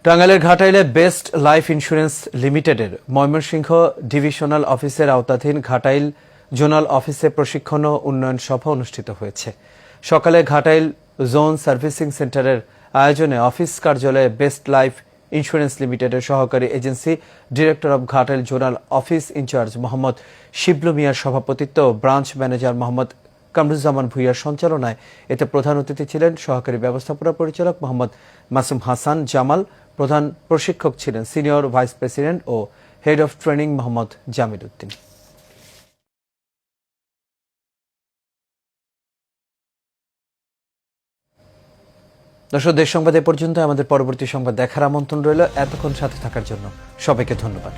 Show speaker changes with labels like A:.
A: টাঙ্গাইলের ঘাটাইলে best life insurance লিমিটেডের Mymensingh divisional অফিসের আওতাধীন ঘাটাইল জোনাল অফিসে প্রশিক্ষণ ও উন্নয়ন সভা অনুষ্ঠিত হয়েছে। সকালে ঘাটাইল জোন সার্ভিসিং সেন্টারের আয়োজনে অফিস কার্যালয়ে বেস্ট লাইফ ইন্স্যুরেন্স লিমিটেডের সহকারী agency director of Ghatail zonal office incharge Mohammad Shiblu মিয়ার সভাপতিত্ব ও ব্রাঞ্চ ম্যানেজার মোহাম্মদ কামরুজ্জামান ভুইয়ার সঞ্চালনায় এতে প্রধান অতিথি ছিলেন সহকারী ব্যবস্থাপনা পরিচালক মোহাম্মদ মাসুম হাসান জামাল। প্রধান প্রশিক্ষক ছিলেন সিনিয়র ভাইস প্রেসিডেন্ট ও head of training Mohammad Jamil Uddin. দর্শক, দেশ সংবাদ এ পর্যন্ত। আমাদের পরবর্তী সংবাদ দেখার আমন্ত্রণ রইল। এতক্ষণ সাথে থাকার জন্য সবাইকে ধন্যবাদ।